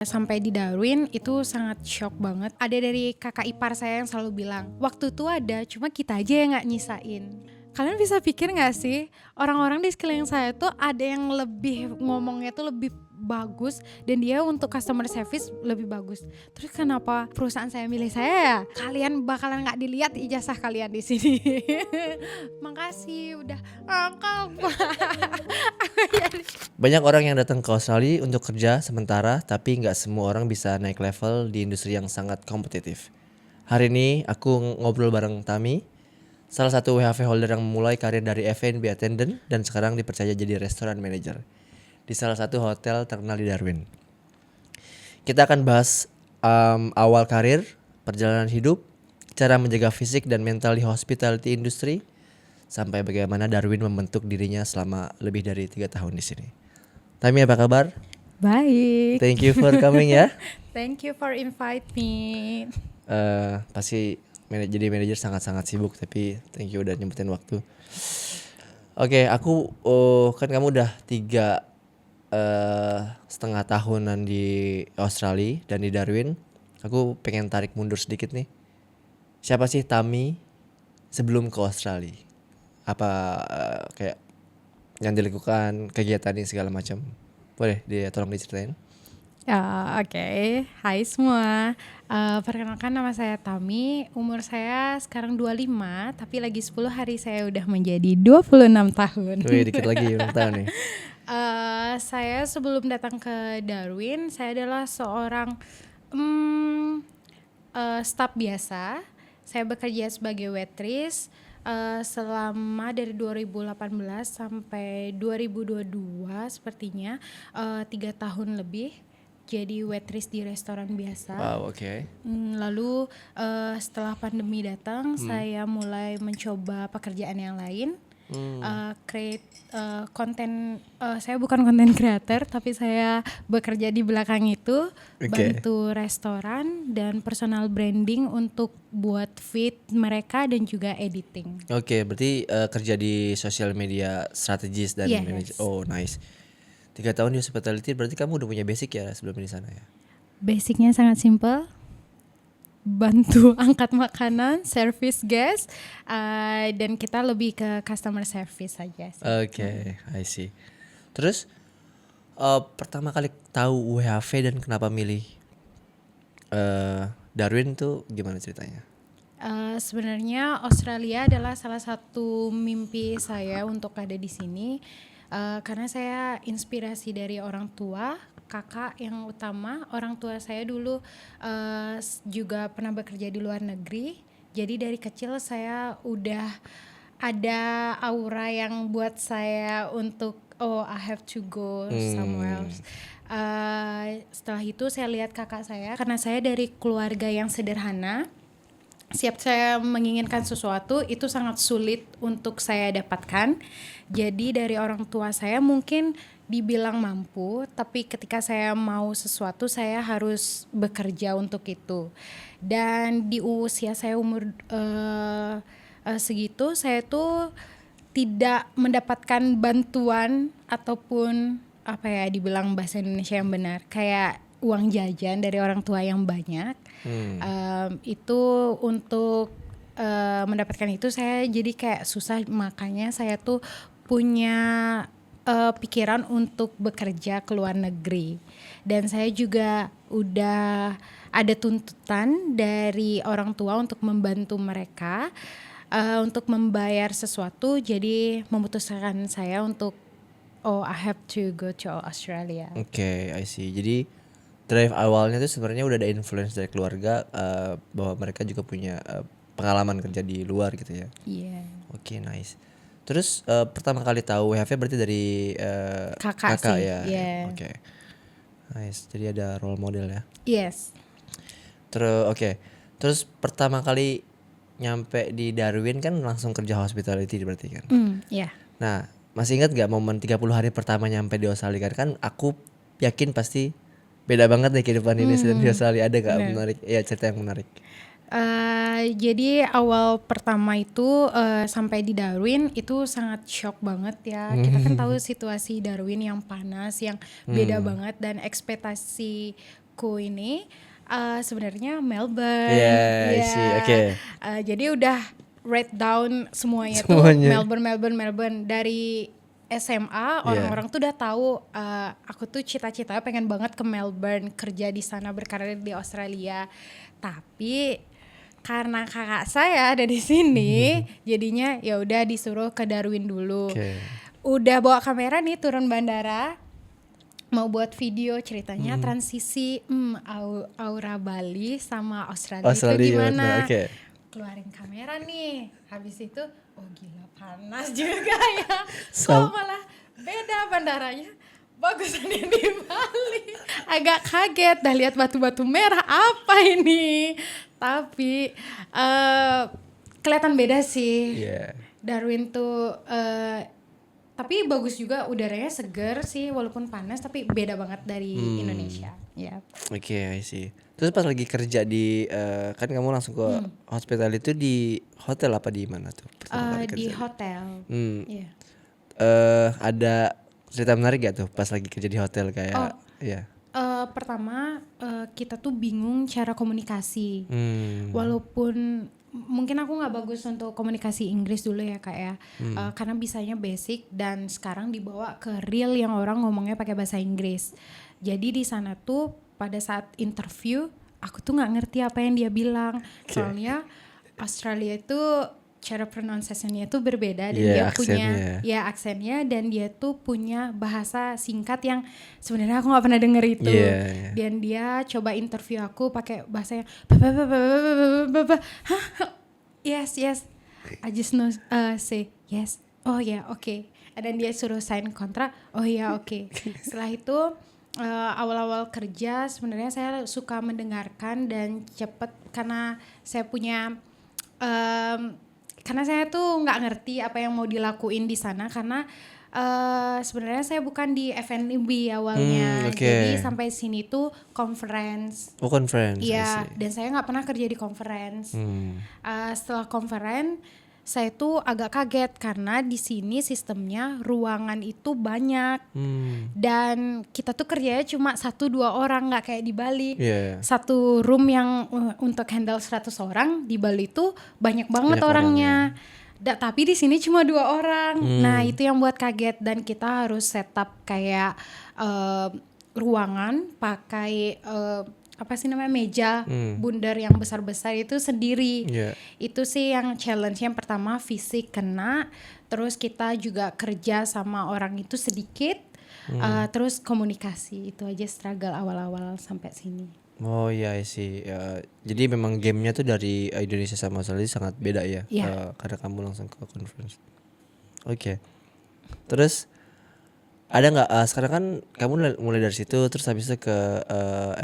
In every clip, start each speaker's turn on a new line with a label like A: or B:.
A: Sampai di Darwin itu sangat shock banget. Ada dari kakak ipar saya yang selalu bilang, waktu itu ada, cuma kita aja yang gak nyisain. Kalian bisa pikir gak sih, orang-orang di sekeliling saya tuh ada yang lebih ngomongnya tuh lebih bagus, dan dia untuk customer service lebih bagus. Terus kenapa perusahaan saya milih saya ya? Kalian bakalan gak dilihat ijazah kalian di sini. Makasih udah angkat.
B: Banyak orang yang datang ke Australia untuk kerja sementara, tapi nggak semua orang bisa naik level di industri yang sangat kompetitif. Hari ini aku ngobrol bareng Tami, salah satu WHV holder yang memulai karir dari F&B attendant dan sekarang dipercaya jadi restoran manager di salah satu hotel terkenal di Darwin. Kita akan bahas awal karir, perjalanan hidup, cara menjaga fisik dan mental di hospitality industry, sampai bagaimana Darwin membentuk dirinya selama lebih dari 3 tahun di sini. Tami, apa kabar?
A: Baik.
B: Thank you for coming ya.
A: Thank you for invite me.
B: Pasti jadi manajer sangat-sangat sibuk, tapi thank you udah nyempetin waktu. Oke, aku kan kamu udah 3,5 tahunan di Australia dan di Darwin. Aku pengen tarik mundur sedikit nih. Siapa sih Tami sebelum ke Australia? Apa kayak yang dilakukan, kegiatannya segala macam? Boleh tolong diceritain?
A: Oke. Hai semua. Perkenalkan, nama saya Tami. Umur saya sekarang 25, tapi lagi 10 hari saya udah menjadi 26 tahun.
B: Wih, dikit lagi ulang tahun nih.
A: Saya sebelum datang ke Darwin, saya adalah seorang staf biasa. Saya bekerja sebagai waitress selama dari 2018 sampai 2022 sepertinya 3 tahun lebih jadi waitress di restoran biasa.
B: Wow, oke.
A: Lalu setelah pandemi datang, saya mulai mencoba pekerjaan yang lain. Create konten. Saya bukan konten creator, tapi saya bekerja di belakang itu, bantu restoran dan personal branding untuk buat feed mereka dan juga editing.
B: Oke, berarti kerja di social media strategis dan manager. Oh, nice. 3 tahun di hospitality, berarti kamu udah punya basic ya sebelum di sana ya?
A: Basicnya sangat simple. Bantu angkat makanan, service guest, dan kita lebih ke customer service saja.
B: Oke, I see. Terus pertama kali tahu WHV dan kenapa milih Darwin tuh gimana ceritanya?
A: Sebenarnya Australia adalah salah satu mimpi saya untuk ada di sini, karena saya inspirasi dari orang tua. Kakak yang utama, orang tua saya dulu juga pernah bekerja di luar negeri. Jadi dari kecil saya udah ada aura yang buat saya untuk I have to go somewhere else. Setelah itu saya lihat kakak saya, karena saya dari keluarga yang sederhana. Setiap saya menginginkan sesuatu itu sangat sulit untuk saya dapatkan. Jadi dari orang tua saya mungkin dibilang mampu, tapi ketika saya mau sesuatu saya harus bekerja untuk itu. Dan di usia saya umur segitu, saya tuh tidak mendapatkan bantuan ataupun dibilang bahasa Indonesia yang benar, kayak uang jajan dari orang tua yang banyak. Itu untuk mendapatkan itu saya jadi kayak susah, makanya saya tuh punya pikiran untuk bekerja ke luar negeri. Dan saya juga udah ada tuntutan dari orang tua untuk membantu mereka untuk membayar sesuatu, jadi memutuskan saya untuk I have to go to Australia.
B: Oke, I see. Jadi drive awalnya tuh sebenarnya udah ada influence dari keluarga bahwa mereka juga punya pengalaman kerja di luar gitu ya.
A: Iya.
B: Oke, nice. Terus pertama kali tahu WHV berarti dari
A: kakak sih,
B: ya.
A: yeah.
B: Oke. Nice. Jadi ada role model ya.
A: Yes.
B: Terus pertama kali nyampe di Darwin kan langsung kerja hospitality berarti kan.
A: Yeah.
B: Nah, masih ingat gak momen 30 hari pertama nyampe di Australia? Kan aku yakin pasti beda banget nih kehidupan Indonesia dan di Australia. Ada gak menarik? Ya, cerita yang menarik.
A: Jadi awal pertama itu sampai di Darwin itu sangat shock banget ya. Kita kan tahu situasi Darwin yang panas, yang beda banget, dan ekspektasiku aku ini sebenarnya Melbourne.
B: Yeah, I see. Oke.
A: Jadi udah write down semuanya.
B: Semuanya.
A: Tuh Melbourne dari SMA orang-orang tuh udah tahu aku tuh cita-citanya pengen banget ke Melbourne, kerja di sana, berkarir di Australia. Tapi karena kakak saya ada di sini, jadinya ya udah disuruh ke Darwin dulu.
B: Oke.
A: Udah bawa kamera nih turun bandara, mau buat video ceritanya transisi aura Bali sama Australia itu gimana.
B: Oke.
A: Keluarin kamera nih, habis itu oh gila panas juga ya, kok malah beda bandaranya, bagusan yang di Bali. Agak kaget dah lihat batu-batu merah, apa ini, tapi kelihatan beda sih.
B: Yeah.
A: Darwin tuh tapi bagus juga, udaranya seger sih walaupun panas, tapi beda banget dari Indonesia ya.
B: Oke, I see. Terus pas lagi kerja di kan kamu langsung ke hospital itu di hotel apa di mana tuh? pertama kali
A: Di
B: kerja?
A: hotel. Iya.
B: Ada cerita menarik gak tuh pas lagi kerja di hotel kayak ya.
A: Pertama kita tuh bingung cara komunikasi. Walaupun mungkin aku nggak bagus untuk komunikasi Inggris dulu ya kak ya, karena bisanya basic dan sekarang dibawa ke real yang orang ngomongnya pakai bahasa Inggris. Jadi di sana tuh pada saat interview aku tuh nggak ngerti apa yang dia bilang. Soalnya Australia itu cara pronunciation-nya itu berbeda dan dia punya aksennya, dan dia tuh punya bahasa singkat yang sebenarnya aku nggak pernah denger itu. Dan dia coba interview aku pakai bahasa yang yes I just know say yes, oh ya oke. Dan dia suruh sign kontrak, oh ya oke. Setelah itu awal-awal kerja sebenarnya saya suka mendengarkan dan cepet karena saya punya karena saya tuh nggak ngerti apa yang mau dilakuin di sana, karena sebenarnya saya bukan di F&B awalnya. Jadi sampai sini tuh conference.
B: Oh, conference.
A: Iya, dan saya nggak pernah kerja di conference. Setelah conference saya tuh agak kaget karena di sini sistemnya ruangan itu banyak. Dan kita tuh kerjanya cuma 1-2 orang, nggak kayak di Bali. Satu room yang untuk handle 100 orang, di Bali tuh banyak banget orangnya. Tapi di sini cuma 2 orang. Nah itu yang buat kaget, dan kita harus setup kayak ruangan pakai apa sih namanya, meja bundar yang besar-besar itu sendiri. Itu sih yang challenge yang pertama, fisik kena, terus kita juga kerja sama orang itu sedikit, terus komunikasi. Itu aja struggle awal-awal sampai sini.
B: Oh iya sih. Jadi memang gamenya tuh dari Indonesia sama Australia sangat beda ya. Karena kamu langsung ke conference. Oke. Terus ada nggak sekarang kan kamu mulai dari situ terus habis itu ke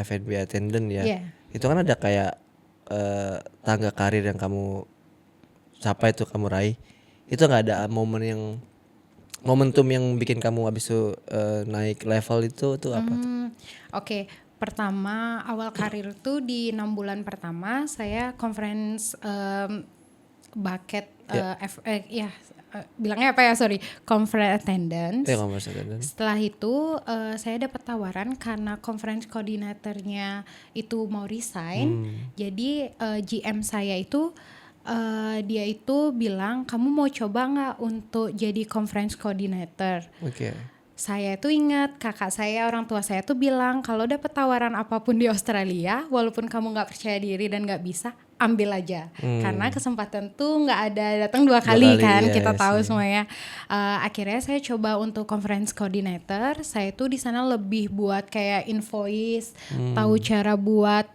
B: F&B attendant ya. Itu kan ada kayak tangga karir yang kamu capai tuh, kamu raih. Itu nggak ada momentum yang bikin kamu habis itu naik level itu tuh apa tuh?
A: Oke. Pertama awal karir tuh di 6 bulan pertama saya conference bucket bilangnya apa ya, conference attendance. Setelah itu saya dapat tawaran karena conference coordinatornya itu mau resign. Jadi GM saya itu dia itu bilang, kamu mau coba nggak untuk jadi conference coordinator? Saya tuh ingat kakak saya, orang tua saya tuh bilang kalau dapat tawaran apapun di Australia, walaupun kamu nggak percaya diri dan nggak bisa, ambil aja. Karena kesempatan tuh nggak ada datang 2 kali kan, kita tahu semuanya. Akhirnya saya coba untuk conference coordinator. Saya tuh di sana lebih buat kayak invoice, tahu cara buat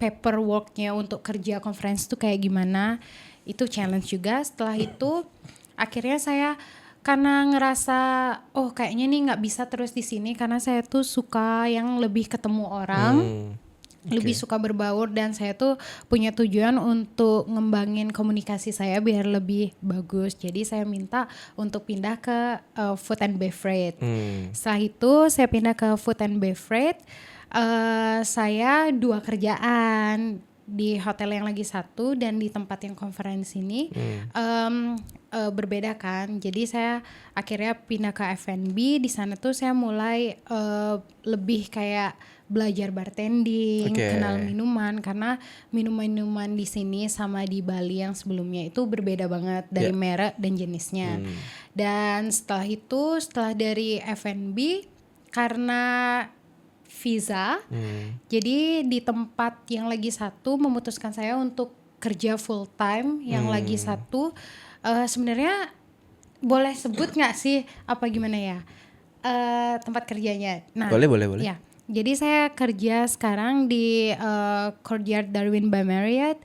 A: paperworknya untuk kerja conference tuh kayak gimana. Itu challenge juga. Setelah itu akhirnya saya karena ngerasa kayaknya nih nggak bisa terus di sini, karena saya tuh suka yang lebih ketemu orang, lebih suka berbaur, dan saya tuh punya tujuan untuk ngembangin komunikasi saya biar lebih bagus. Jadi saya minta untuk pindah ke food and beverage. Setelah itu saya pindah ke food and beverage. Saya 2 kerjaan di hotel yang lagi satu dan di tempat yang conference ini. Berbeda kan, jadi saya akhirnya pindah ke F&B. Di sana tuh saya mulai lebih kayak belajar bartending,
B: Oke.
A: kenal minuman, karena minuman-minuman di sini sama di Bali yang sebelumnya itu berbeda banget dari
B: Ya.
A: merek dan jenisnya. Dan setelah dari F&B, karena visa, jadi di tempat yang lagi satu memutuskan saya untuk kerja full time, yang lagi satu sebenarnya boleh sebut nggak sih apa gimana ya tempat kerjanya? Nah,
B: Boleh.
A: ya. Jadi saya kerja sekarang di Courtyard Darwin by Marriott.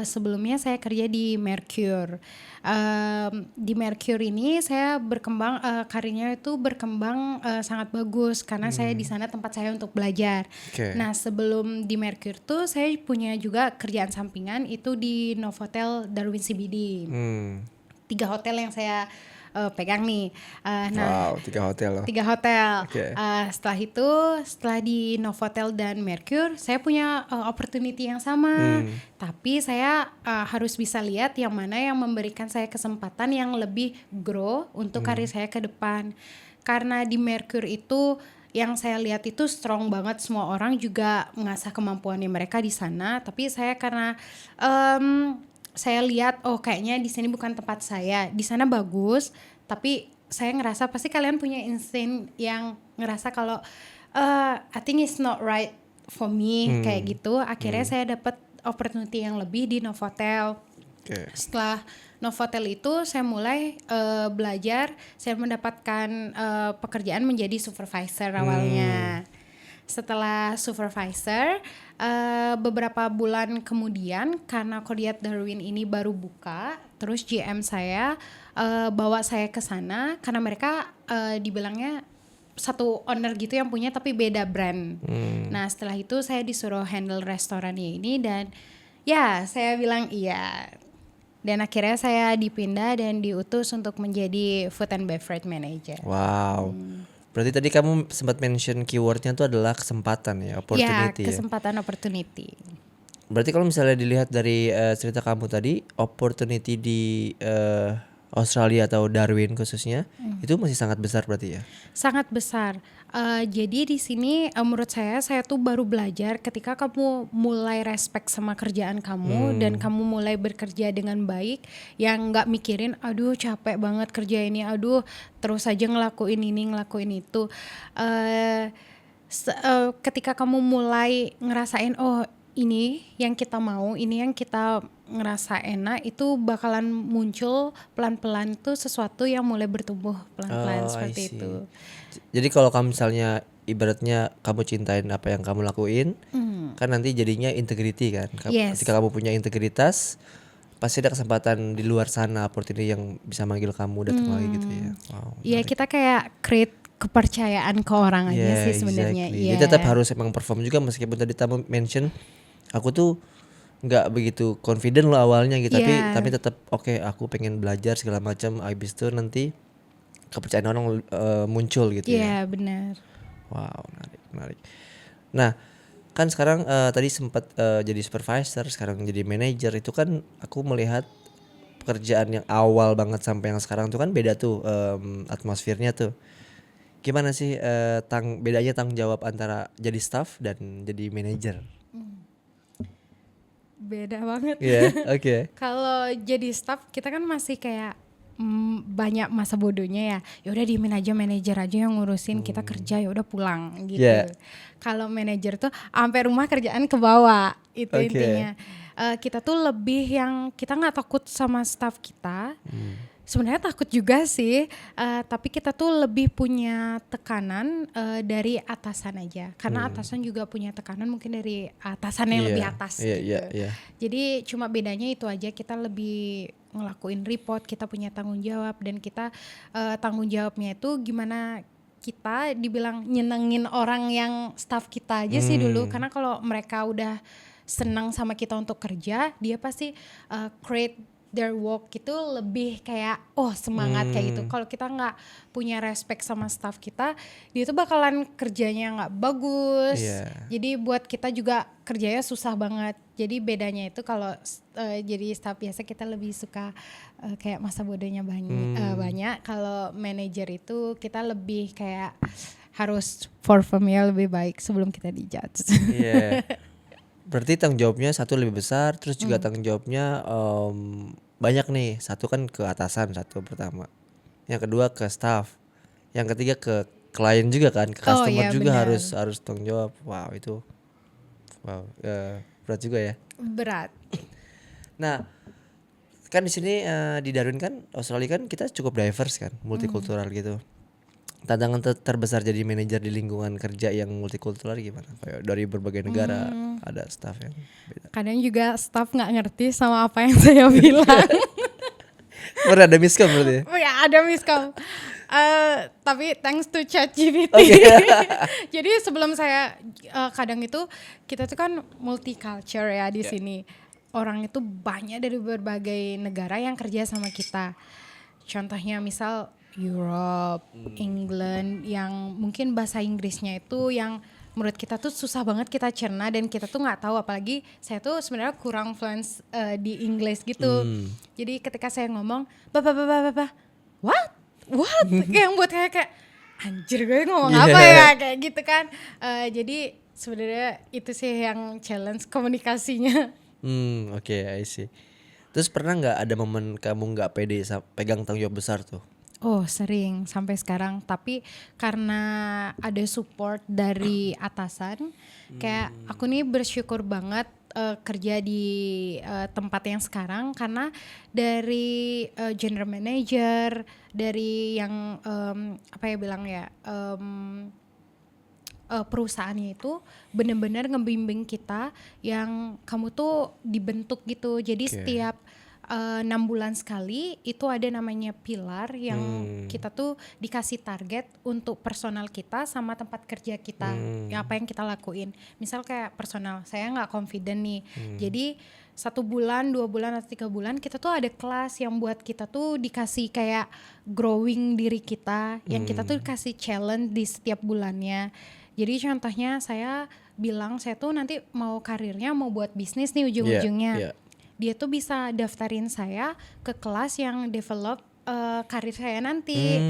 A: Sebelumnya saya kerja di Mercure. Di Mercure ini saya berkembang, karirnya itu berkembang sangat bagus karena saya di sana tempat saya untuk belajar.
B: Oke.
A: Nah, sebelum di Mercure tuh saya punya juga kerjaan sampingan itu di Novotel Darwin CBD. 3 hotel yang saya pegang nih. Nah,
B: Wow, 3 hotel loh.
A: 3 hotel.
B: Oke.
A: Setelah itu, setelah di Novotel dan Mercure, saya punya opportunity yang sama. Tapi saya harus bisa lihat yang mana yang memberikan saya kesempatan yang lebih grow untuk karir saya ke depan. Karena di Mercure itu yang saya lihat itu strong banget, semua orang juga mengasah kemampuannya mereka di sana. Tapi saya karena saya lihat kayaknya di sini bukan tempat saya. Di sana bagus, tapi saya ngerasa pasti kalian punya insting yang ngerasa kalau I think it's not right for me kayak gitu. Akhirnya saya dapat opportunity yang lebih di Novotel.
B: Oke.
A: Setelah Novotel itu saya mulai belajar, saya mendapatkan pekerjaan menjadi supervisor awalnya. Setelah supervisor, beberapa bulan kemudian karena Courtyard Darwin ini baru buka, terus GM saya bawa saya ke sana karena mereka dibilangnya satu owner gitu yang punya tapi beda brand. Nah, setelah itu saya disuruh handle restorannya ini dan ya saya bilang iya. Dan akhirnya saya dipindah dan diutus untuk menjadi food and beverage manager.
B: Wow. Berarti tadi kamu sempat mention keywordnya itu adalah kesempatan ya, opportunity ya.
A: Kesempatan opportunity.
B: Berarti kalau misalnya dilihat dari cerita kamu tadi, opportunity di Australia atau Darwin khususnya, itu masih sangat besar berarti ya?
A: Sangat besar. Jadi di sini menurut saya tuh baru belajar ketika kamu mulai respect sama kerjaan kamu dan kamu mulai bekerja dengan baik, yang nggak mikirin, aduh capek banget kerja ini, aduh terus aja ngelakuin ini ngelakuin itu. Ketika kamu mulai ngerasain ini yang kita mau, ini yang kita ngerasa enak, itu bakalan muncul pelan-pelan tuh sesuatu yang mulai bertumbuh pelan-pelan seperti
B: I see.
A: itu.
B: Jadi kalau kamu misalnya ibaratnya kamu cintain apa yang kamu lakuin, kan nanti jadinya integrity kan.
A: Yes.
B: Ketika kamu punya integritas, pasti ada kesempatan di luar sana opportunity yang bisa manggil kamu datang lagi gitu ya. Wow.
A: Iya, kita kayak create kepercayaan ke orang aja
B: Yeah,
A: sih sebenarnya.
B: exactly.
A: Iya.
B: Dia tetap harus emang perform juga meskipun tadi kamu mention aku tuh nggak begitu confident loh awalnya gitu,
A: Yeah.
B: tapi tetap oke, aku pengen belajar segala macam, habis itu nanti kepercayaan orang muncul gitu
A: Iya,
B: ya.
A: benar.
B: Wow, menarik. Nah, kan sekarang tadi sempat jadi supervisor, sekarang jadi manager, itu kan aku melihat pekerjaan yang awal banget sampai yang sekarang tuh kan beda tuh atmosfernya tuh. Gimana sih bedanya tanggung jawab antara jadi staff dan jadi manager?
A: Beda banget.
B: Iya, oke.
A: Kalau jadi staff kita kan masih kayak banyak masa bodohnya ya. Ya udah diemin aja, manajer aja yang ngurusin, kita kerja ya udah pulang gitu.
B: Yeah.
A: Kalau manajer tuh sampai rumah kerjaan ke bawah, itu
B: Oke.
A: intinya. Kita tuh lebih yang kita nggak takut sama staff kita. Sebenarnya takut juga sih, tapi kita tuh lebih punya tekanan dari atasan aja. Karena atasan juga punya tekanan mungkin dari atasan yang lebih atas gitu.
B: Iya.
A: Jadi cuma bedanya itu aja, kita lebih ngelakuin report, kita punya tanggung jawab, dan kita tanggung jawabnya itu gimana kita dibilang nyenengin orang yang staff kita aja sih dulu. Karena kalau mereka udah senang sama kita untuk kerja, dia pasti create their work itu lebih kayak semangat kayak gitu. Kalau kita nggak punya respect sama staff kita, dia tuh bakalan kerjanya nggak bagus.
B: Iya.
A: Jadi buat kita juga kerjanya susah banget. Jadi bedanya itu kalau jadi staff biasa kita lebih suka kayak masa bodohnya banyak. Kalau manajer itu kita lebih kayak harus performnya lebih baik sebelum kita dijudge.
B: Iya. Berarti tanggung jawabnya satu lebih besar, terus juga tanggung jawabnya banyak nih. Satu kan ke atasan, satu pertama. Yang kedua ke staff. Yang ketiga ke klien juga kan, ke
A: Oh
B: customer
A: iya
B: juga
A: benar.
B: harus tanggung jawab. Wow, itu berat juga ya.
A: Berat.
B: Nah, kan di sini di Darwin kan Australia kan kita cukup diverse kan, multikultural gitu. Tantangan terbesar jadi manajer di lingkungan kerja yang multikultural gimana? Kayak dari berbagai negara ada staff yang beda.
A: Kadang juga staff nggak ngerti sama apa yang saya bilang.
B: Pernah ada miskom berarti ya?
A: Oh ya ada miskom. Tapi thanks to ChatGPT.
B: Oke.
A: Jadi sebelum saya kadang itu kita tuh kan multicultural ya di sini. Orang itu banyak dari berbagai negara yang kerja sama kita. Contohnya misal Europe, England yang mungkin bahasa Inggrisnya itu yang menurut kita tuh susah banget kita cerna dan kita tuh nggak tahu, apalagi saya tuh sebenarnya kurang fluent di English gitu. Jadi ketika saya ngomong bapak what yang buat kayak anjir gue ngomong apa ya kayak gitu kan. Jadi sebenarnya itu sih yang challenge komunikasinya.
B: Oke, I see. Terus pernah nggak ada momen kamu nggak pede pegang tanggung jawab besar tuh?
A: Oh sering sampai sekarang, tapi karena ada support dari atasan, kayak aku nih bersyukur banget kerja di tempat yang sekarang karena dari general manager, dari yang apa ya bilang ya perusahaannya itu benar-benar ngebimbing kita yang kamu tuh dibentuk gitu. Jadi setiap 6 bulan sekali itu ada namanya pilar yang kita tuh dikasih target untuk personal kita sama tempat kerja kita, ya apa yang kita lakuin. Misal kayak personal, saya nggak confident nih, jadi 1 bulan, 2 bulan atau 3 bulan kita tuh ada kelas yang buat kita tuh dikasih kayak growing diri kita, yang kita tuh dikasih challenge di setiap bulannya. Jadi contohnya saya bilang saya tuh nanti mau karirnya mau buat bisnis nih ujung-ujungnya.
B: Yeah.
A: Dia tuh bisa daftarin saya ke kelas yang develop karir saya nanti.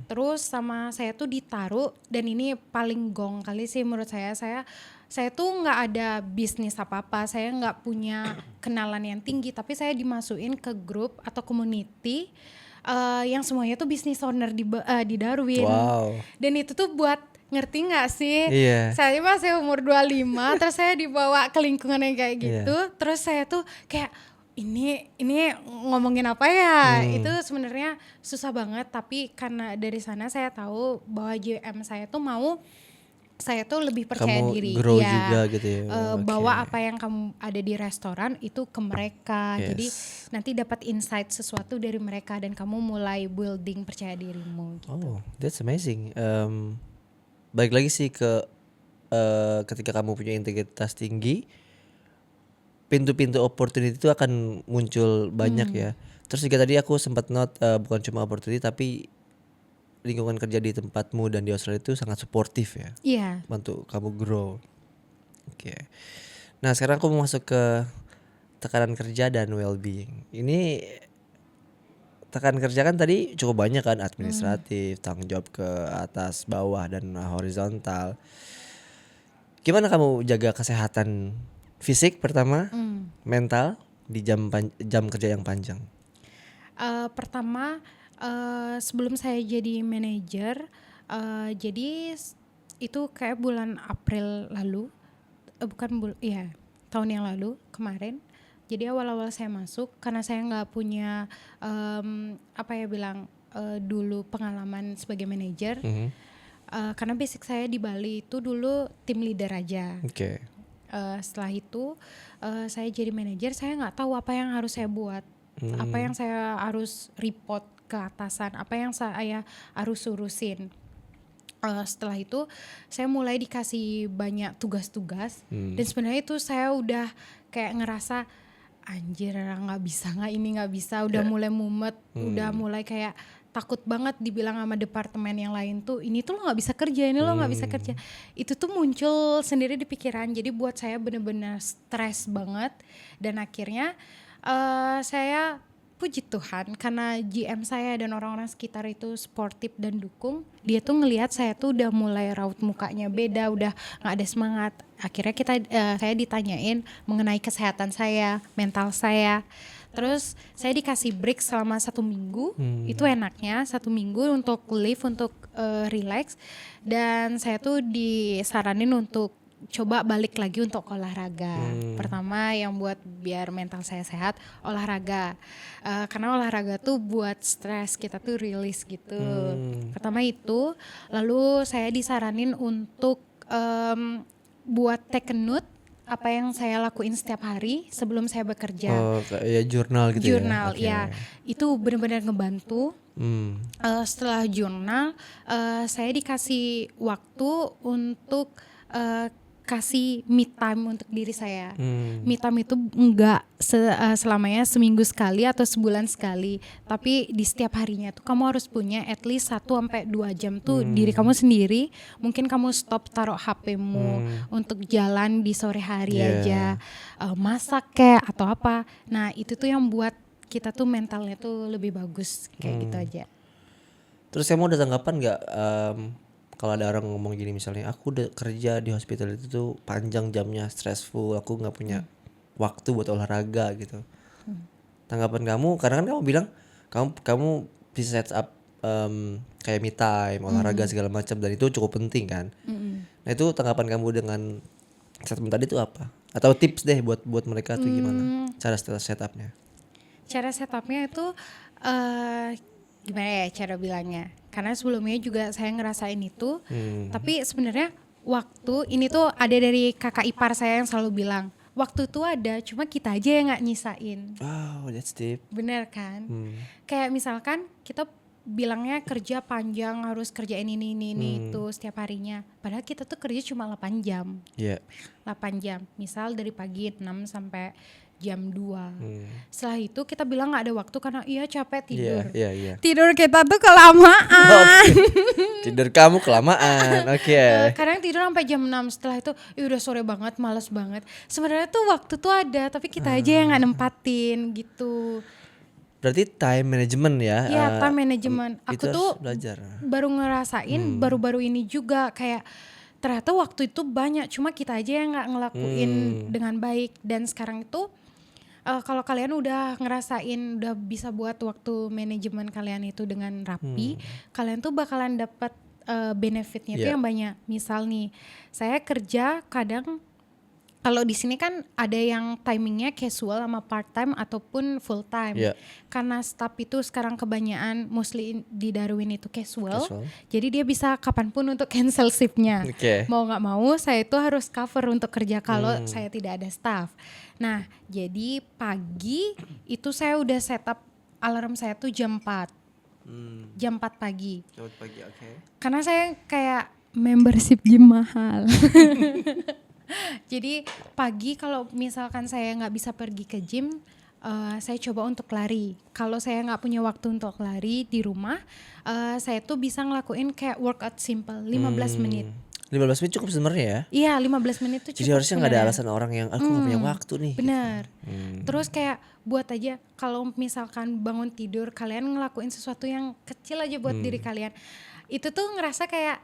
A: Terus sama saya tuh ditaruh, dan ini paling gong kali sih menurut saya tuh nggak ada bisnis apa-apa, saya nggak punya kenalan yang tinggi, tapi saya dimasukin ke grup atau community yang semuanya tuh business owner di Darwin.
B: Wow.
A: Dan itu tuh buat, ngerti gak sih?
B: Iya.
A: Saya masih umur 25, terus saya dibawa ke lingkungan yang kayak gitu. Terus saya tuh kayak, ini ngomongin apa ya? Itu sebenarnya susah banget, tapi karena dari sana saya tahu bahwa JM saya tuh mau saya tuh lebih percaya
B: Kamu
A: diri.
B: grow
A: Ya,
B: juga gitu ya.
A: bawa apa yang kamu ada di restoran itu ke mereka.
B: Yes.
A: Jadi nanti dapat insight sesuatu dari mereka dan kamu mulai building percaya dirimu gitu.
B: Oh, that's amazing. Balik lagi sih ke ketika kamu punya integritas tinggi, pintu-pintu opportunity itu akan muncul banyak ya. Terus juga tadi aku sempat note bukan cuma opportunity tapi lingkungan kerja di tempatmu dan di Australia itu sangat suportif ya,
A: Iya.
B: bantu kamu grow. Oke. Nah sekarang aku mau masuk ke tekanan kerja dan well-being. Ini tekanan kerja kan tadi cukup banyak kan, administratif, tanggung jawab ke atas, bawah, dan horizontal. Gimana kamu jaga kesehatan fisik pertama, mental di jam kerja yang panjang?
A: Pertama sebelum saya jadi manajer, jadi itu kayak bulan April lalu, tahun yang lalu kemarin. Jadi awal-awal saya masuk, karena saya nggak punya dulu pengalaman sebagai manajer, karena basic saya di Bali itu dulu tim leader aja.
B: Oke.
A: Setelah itu saya jadi manajer, saya nggak tahu apa yang harus saya buat, apa yang saya harus report ke atasan, apa yang saya harus urusin. Setelah itu saya mulai dikasih banyak tugas-tugas, dan sebenarnya itu saya udah kayak ngerasa anjir nggak bisa, udah mulai mumet, udah mulai kayak takut banget dibilang sama departemen yang lain tuh ini tuh lo nggak bisa kerja, ini lo nggak bisa kerja. Itu tuh muncul sendiri di pikiran, jadi buat saya bener-bener stres banget. Dan akhirnya saya puji Tuhan karena GM saya dan orang-orang sekitar itu sportif dan dukung. Dia tuh ngelihat saya tuh udah mulai raut mukanya beda, udah nggak ada semangat. Akhirnya saya ditanyain mengenai kesehatan saya, mental saya. Terus saya dikasih break selama 1 minggu. Itu enaknya 1 minggu untuk live, untuk relax. Dan saya tuh disaranin untuk coba balik lagi untuk olahraga. Pertama yang buat biar mental saya sehat, olahraga. Karena olahraga tuh buat stres kita tuh release gitu. Pertama itu, lalu saya disaranin untuk buat take a note apa yang saya lakuin setiap hari sebelum saya bekerja.
B: Oh, kayak jurnal gitu
A: Jurnal,
B: ya.
A: ya. Itu benar-benar ngebantu. Setelah jurnal, saya dikasih waktu untuk kasih me time untuk diri saya. Me time itu enggak selamanya seminggu sekali atau sebulan sekali, tapi di setiap harinya tuh kamu harus punya at least 1-2 jam tuh diri kamu sendiri. Mungkin kamu stop taruh HP-mu untuk jalan di sore hari aja, masak kayak atau apa. Nah itu tuh yang buat kita tuh mentalnya tuh lebih bagus kayak gitu aja.
B: Terus kamu ada tanggapan nggak kalau ada orang ngomong gini, misalnya aku udah kerja di hospital itu tuh panjang jamnya, stressful, aku nggak punya waktu buat olahraga gitu. Tanggapan kamu, karena kan kamu bilang kamu bisa set up kayak me time, olahraga segala macam, dan itu cukup penting kan. Nah itu tanggapan kamu dengan statement tadi itu apa? Atau tips deh buat mereka tuh gimana cara setupnya?
A: Cara setupnya itu gimana ya cara bilangnya? Karena sebelumnya juga saya ngerasain itu, tapi sebenarnya waktu ini tuh ada dari kakak ipar saya yang selalu bilang, waktu tuh ada, cuma kita aja yang nggak nyisain.
B: Wow, that's deep.
A: Bener kan? Kayak misalkan kita bilangnya kerja panjang, harus kerjain ini itu setiap harinya. Padahal kita tuh kerja cuma 8 jam.
B: Iya.
A: 8 jam. Misal dari pagi 6 sampai jam 2. Setelah itu kita bilang gak ada waktu karena iya capek tidur.
B: Iya.
A: Tidur kita tuh kelamaan.
B: Tidur kamu kelamaan. Oke.
A: Kadang tidur sampai jam 6. Setelah itu udah sore banget, malas banget. Sebenarnya tuh waktu tuh ada, tapi kita aja yang gak nempatin gitu.
B: Berarti time management ya?
A: Iya, time management. Aku
B: itu harus
A: tuh
B: belajar.
A: baru ngerasain baru-baru ini juga kayak ternyata waktu itu banyak, cuma kita aja yang nggak ngelakuin dengan baik. Dan sekarang itu kalau kalian udah ngerasain, udah bisa buat waktu manajemen kalian itu dengan rapi, kalian tuh bakalan dapat benefitnya tuh yang banyak. Misal nih, saya kerja kadang kalau di sini kan ada yang timingnya casual sama part time ataupun full time. Karena staff itu sekarang kebanyakan mostly di Darwin itu casual. Jadi dia bisa kapanpun untuk cancel shiftnya. Mau nggak mau saya itu harus cover untuk kerja kalau saya tidak ada staff. Nah jadi pagi itu saya udah setup alarm saya tuh jam 4. Jam 4 pagi. Karena saya kayak membership gym mahal. Jadi pagi kalau misalkan saya nggak bisa pergi ke gym, saya coba untuk lari. Kalau saya nggak punya waktu untuk lari di rumah, saya tuh bisa ngelakuin kayak workout simple 15 menit.
B: 15 menit cukup sebenarnya ya?
A: Iya 15 menit tuh cukup.
B: Jadi harusnya nggak ada alasan orang yang aku nggak punya waktu nih.
A: Benar. Terus kayak buat aja kalau misalkan bangun tidur kalian ngelakuin sesuatu yang kecil aja buat diri kalian. Itu tuh ngerasa kayak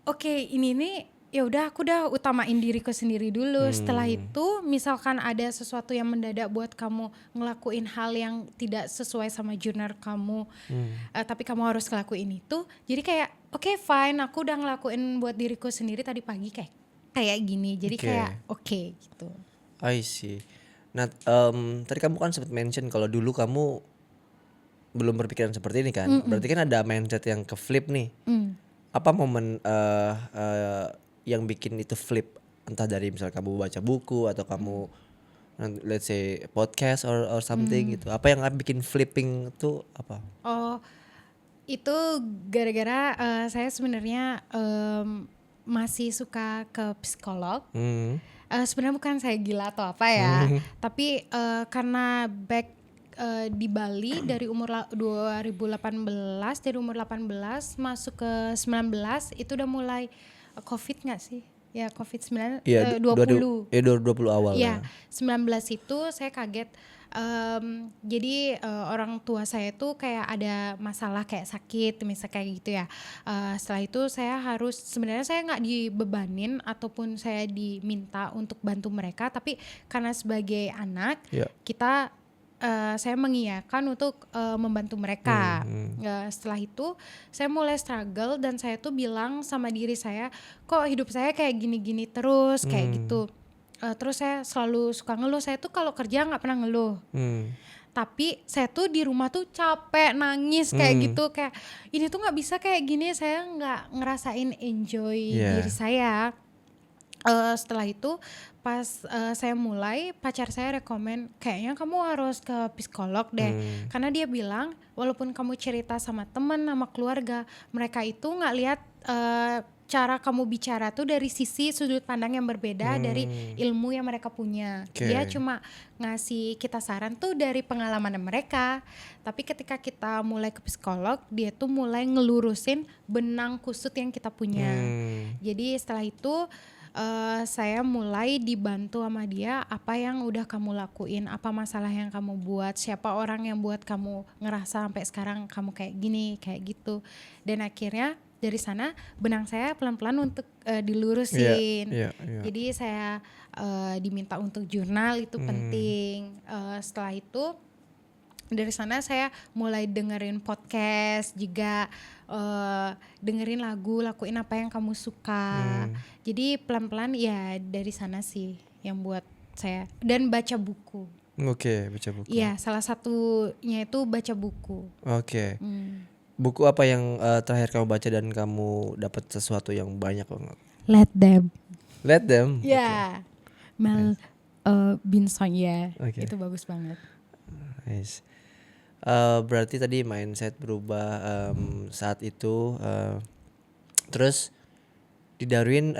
A: oke, ini nih ya udah aku udah utamain diriku sendiri dulu. Setelah itu misalkan ada sesuatu yang mendadak buat kamu ngelakuin hal yang tidak sesuai sama jurnal kamu, tapi kamu harus ngelakuin itu, jadi kayak oke, fine, aku udah ngelakuin buat diriku sendiri tadi pagi kayak gini, jadi kayak oke, gitu.
B: I see. Nah tadi kamu kan sempat mention kalau dulu kamu belum berpikiran seperti ini kan. Berarti kan ada mindset yang ke flip nih. Apa momen yang bikin itu flip, entah dari misalnya kamu baca buku atau kamu let's say podcast or something gitu, apa yang bikin flipping tuh apa?
A: Oh itu gara-gara saya sebenarnya masih suka ke psikolog. Sebenarnya bukan saya gila atau apa ya, tapi karena back di Bali dari umur 2018, dari umur 18 masuk ke 19 itu udah mulai COVID nggak sih? ya COVID-19
B: Iya,
A: 20.
B: 2020 awal
A: Iya,
B: ya.
A: 19 itu saya kaget. Jadi orang tua saya tuh kayak ada masalah kayak sakit, misalnya kayak gitu ya. Setelah itu saya harus, sebenarnya saya nggak dibebanin ataupun saya diminta untuk bantu mereka, tapi karena sebagai anak
B: Iya.
A: kita saya mengiyakan untuk membantu mereka. Setelah itu saya mulai struggle dan saya tuh bilang sama diri saya, kok hidup saya kayak gini-gini terus kayak gitu. Terus saya selalu suka ngeluh, saya tuh kalau kerja nggak pernah ngeluh. Tapi saya tuh di rumah tuh capek, nangis kayak gitu, kayak ini tuh nggak bisa kayak gini, saya nggak ngerasain enjoy
B: Iya.
A: diri saya. Setelah itu pas saya mulai, pacar saya rekomen kayaknya kamu harus ke psikolog deh, karena dia bilang walaupun kamu cerita sama teman, sama keluarga, mereka itu nggak lihat cara kamu bicara tuh dari sisi sudut pandang yang berbeda dari ilmu yang mereka punya. Dia cuma ngasih kita saran tuh dari pengalaman mereka, tapi ketika kita mulai ke psikolog, dia tuh mulai ngelurusin benang kusut yang kita punya. Jadi setelah itu saya mulai dibantu sama dia, apa yang udah kamu lakuin, apa masalah yang kamu buat, siapa orang yang buat kamu ngerasa sampai sekarang kamu kayak gini, kayak gitu. Dan akhirnya dari sana benang saya pelan-pelan untuk dilurusin.
B: Iya.
A: Jadi saya diminta untuk jurnal, itu penting. Setelah itu dari sana saya mulai dengerin podcast juga, dengerin lagu, lakuin apa yang kamu suka. Jadi pelan-pelan ya dari sana sih yang buat saya, dan baca buku.
B: Oke, baca buku.
A: Iya, salah satunya itu baca buku.
B: Oke. Buku apa yang terakhir kamu baca dan kamu dapat sesuatu yang banyak banget?
A: Let Them.
B: Let Them.
A: Ya, Mel Binson ya,
B: Oke.
A: itu bagus banget.
B: Nice. Berarti tadi mindset berubah saat itu. Terus di Darwin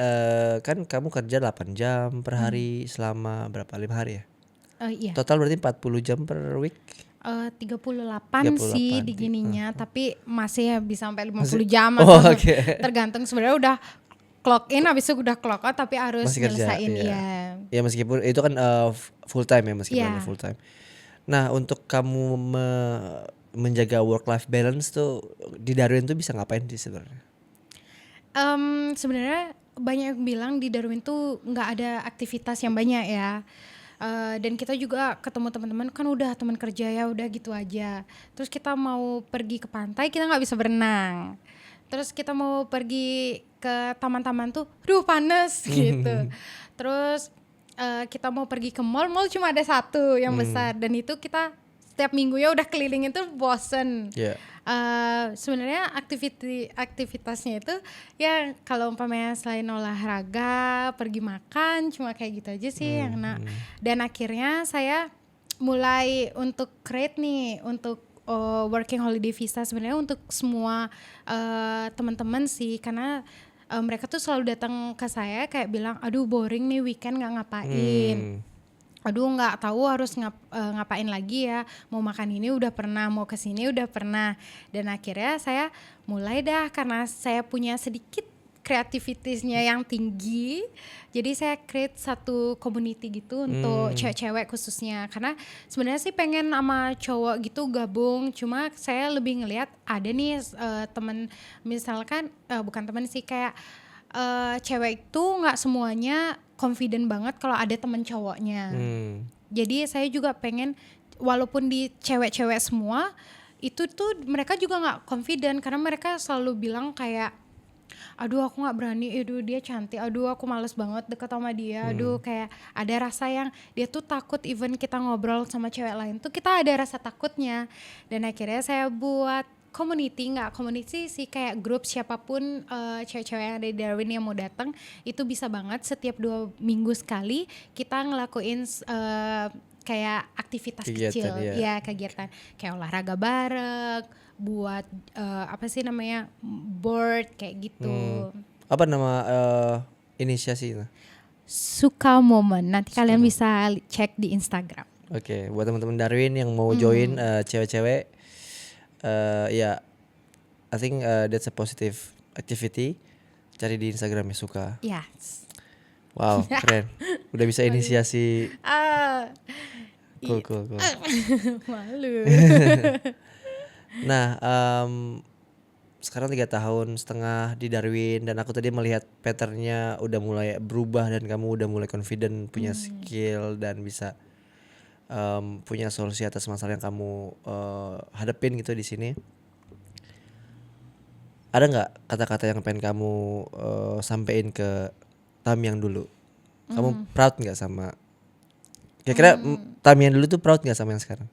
B: kan kamu kerja 8 jam per hari selama berapa? 5 hari ya?
A: Iya.
B: Total berarti 40 jam per week?
A: 38 sih
B: 38,
A: di gininya, tapi masih ya bisa sampai 50
B: Masih-
A: jam
B: Oh,
A: atau
B: oke.
A: tergantung sebenarnya udah clock in, habis itu udah clock out tapi harus
B: Masih kerja,
A: nyelesain
B: iya.
A: ya.
B: Ya meskipun itu kan full time ya, meskipun
A: Iya.
B: full time. Nah, untuk kamu menjaga work life balance tuh di Darwin tuh bisa ngapain sih sebenarnya?
A: Sebenarnya banyak yang bilang di Darwin tuh nggak ada aktivitas yang banyak ya. Dan kita juga ketemu teman-teman kan udah teman kerja ya udah gitu aja. Terus kita mau pergi ke pantai kita nggak bisa berenang. Terus kita mau pergi ke taman-taman tuh, aduh panas gitu. Terus kita mau pergi ke mall cuma ada satu yang besar, dan itu kita setiap minggunya udah keliling itu bosen.
B: Iya.
A: Sebenarnya aktivitasnya itu ya kalau umpamanya selain olahraga, pergi makan, cuma kayak gitu aja sih yang enak. Dan akhirnya saya mulai untuk create nih untuk working holiday visa sebenarnya untuk semua teman-teman sih, karena mereka tuh selalu datang ke saya kayak bilang, aduh boring nih weekend nggak ngapain. Aduh nggak tahu harus ngapain lagi ya, mau makan ini udah pernah, mau kesini udah pernah. Dan akhirnya saya mulai dah, karena saya punya sedikit kreativitasnya yang tinggi, jadi saya create satu community gitu untuk cewek-cewek khususnya, karena sebenarnya sih pengen sama cowok gitu gabung, cuma saya lebih ngelihat ada nih teman, misalkan bukan teman sih, kayak cewek itu nggak semuanya confident banget kalau ada teman cowoknya. Jadi saya juga pengen walaupun di cewek-cewek semua itu tuh mereka juga nggak confident, karena mereka selalu bilang kayak, aduh aku nggak berani, aduh dia cantik, aduh aku males banget deket sama dia, aduh kayak ada rasa yang dia tuh takut, even kita ngobrol sama cewek lain tuh kita ada rasa takutnya. Dan akhirnya saya buat community, nggak community sih, kayak grup, siapapun cewek-cewek yang ada di Darwin yang mau datang itu bisa banget setiap 2 minggu sekali kita ngelakuin kayak aktivitas
B: Kegiatan,
A: kecil, ya kegiatan kayak olahraga bareng, buat apa sih namanya, board kayak gitu.
B: Apa nama inisiasinya?
A: Suka Moment, nanti kalian bisa cek di Instagram.
B: Oke, buat teman-teman Darwin yang mau join cewek-cewek, ya, I think that's a positive activity. Cari di Instagramnya Suka.
A: Yes.
B: Wow, keren. Udah bisa inisiasi.
A: Ah,
B: Cool, cool, cool.
A: malu.
B: Nah, sekarang 3 tahun setengah di Darwin dan aku tadi melihat patternnya udah mulai berubah dan kamu udah mulai confident, punya skill dan bisa punya solusi atas masalah yang kamu hadepin gitu di sini. Ada nggak kata-kata yang pengen kamu sampein ke Tami yang dulu? Kamu proud nggak sama? Kira-kira Tami yang dulu tuh proud nggak sama yang sekarang?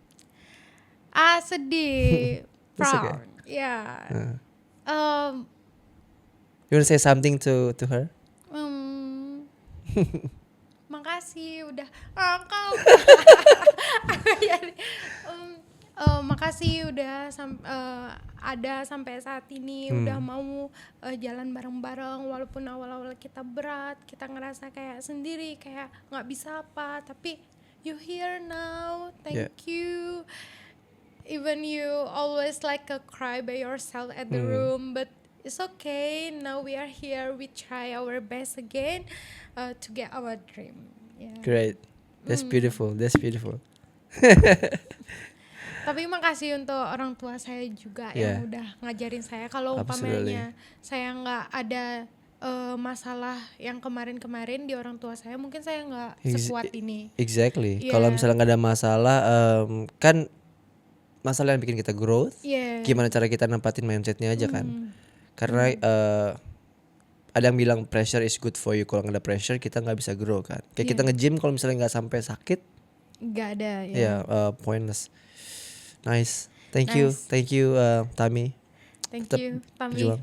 A: Sedih.
B: It's okay.
A: Proud. Ya.
B: You wanna say something to her?
A: Makasih udah kau. Makasih udah ada sampai saat ini, udah mau jalan bareng-bareng walaupun awal-awal kita berat, kita ngerasa kayak sendiri, kayak nggak bisa apa, tapi you here now, thank you. Even you always like a cry by yourself at the room, but it's okay. Now we are here. We try our best again to get our dream. Yeah.
B: Great, that's beautiful. That's beautiful.
A: Tapi makasih untuk orang tua saya juga yang udah ngajarin saya. Kalau umpamanya saya nggak ada masalah yang kemarin-kemarin di orang tua saya, mungkin saya nggak sekuat ini.
B: Exactly. Kalau misalnya nggak ada masalah, kan masalah yang bikin kita growth, gimana cara kita nempatin mindsetnya aja kan. Karena ada yang bilang pressure is good for you. Kalau nggak ada pressure kita nggak bisa grow kan. Kayak kita nge-gym kalau misalnya nggak sampai sakit,
A: nggak ada.
B: Pointless. Nice. Thank you Tami.
A: Thank
B: Tetap
A: you Tami.
B: Berjuang.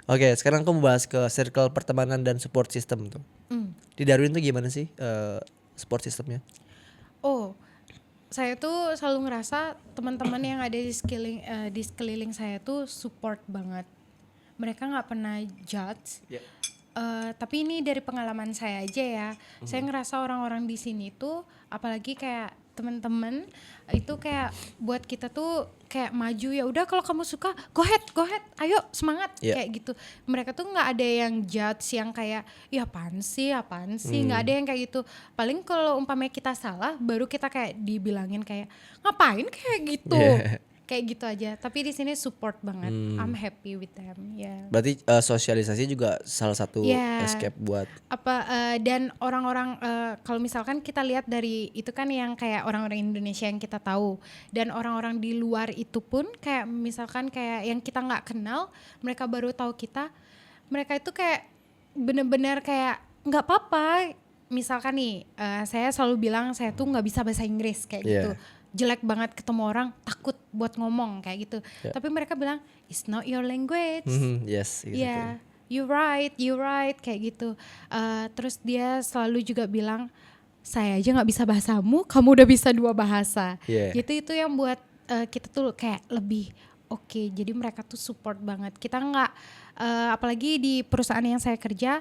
B: Oke, sekarang aku mau bahas ke circle pertemanan dan support system tuh. Di Darwin tuh gimana sih support systemnya?
A: Saya tuh selalu ngerasa teman-teman yang ada di sekeliling saya tuh support banget. Mereka nggak pernah judge. Tapi ini dari pengalaman saya aja ya. Saya ngerasa orang-orang di sini tuh, apalagi kayak teman-teman itu kayak buat kita tuh kayak maju, ya udah kalau kamu suka go ahead, ayo semangat kayak gitu. Mereka tuh nggak ada yang judge yang kayak ya apaan sih nggak ada yang kayak gitu. Paling kalau umpamanya kita salah baru kita kayak dibilangin kayak ngapain kayak gitu. Kayak gitu aja. Tapi di sini support banget. I'm happy with them.
B: Berarti sosialisasi juga salah satu escape buat
A: dan orang-orang kalau misalkan kita lihat dari itu kan yang kayak orang-orang Indonesia yang kita tahu, dan orang-orang di luar itu pun kayak misalkan kayak yang kita nggak kenal, mereka baru tahu kita, mereka itu kayak bener-bener kayak nggak apa-apa. Misalkan nih saya selalu bilang saya tuh nggak bisa bahasa Inggris kayak gitu, jelek banget, ketemu orang takut buat ngomong kayak gitu. Tapi mereka bilang it's not your language.
B: Yes, exactly.
A: You right kayak gitu. Terus dia selalu juga bilang saya aja nggak bisa bahasamu, kamu udah bisa 2 bahasa. Gitu, itu yang buat kita tuh kayak lebih oke. Jadi mereka tuh support banget. Kita nggak apalagi di perusahaan yang saya kerja,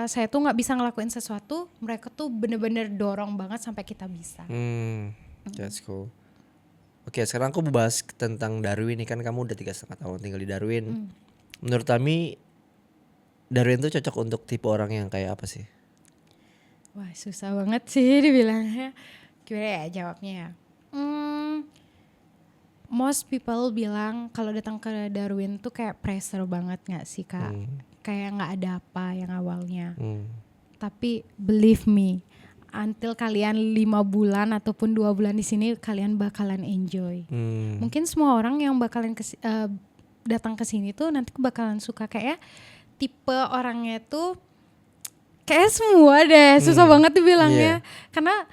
A: saya tuh nggak bisa ngelakuin sesuatu, mereka tuh bener-bener dorong banget sampai kita bisa.
B: That's cool. Oke, sekarang aku mau bahas tentang Darwin. Ini kan kamu udah 3,5 tahun tinggal di Darwin. Menurut Tami, Darwin tuh cocok untuk tipe orang yang kayak apa sih?
A: Wah, susah banget sih dibilangnya. Gimana ya jawabnya ya? Most people bilang kalau datang ke Darwin tuh kayak pressure banget gak sih Kak? Kayak gak ada apa yang awalnya. Tapi believe me, until kalian 5 bulan ataupun 2 bulan di sini, kalian bakalan enjoy. Mungkin semua orang yang bakalan datang ke sini tuh nanti bakalan suka, kayak tipe orangnya tuh kayak semua deh, susah banget dibilangnya. Karena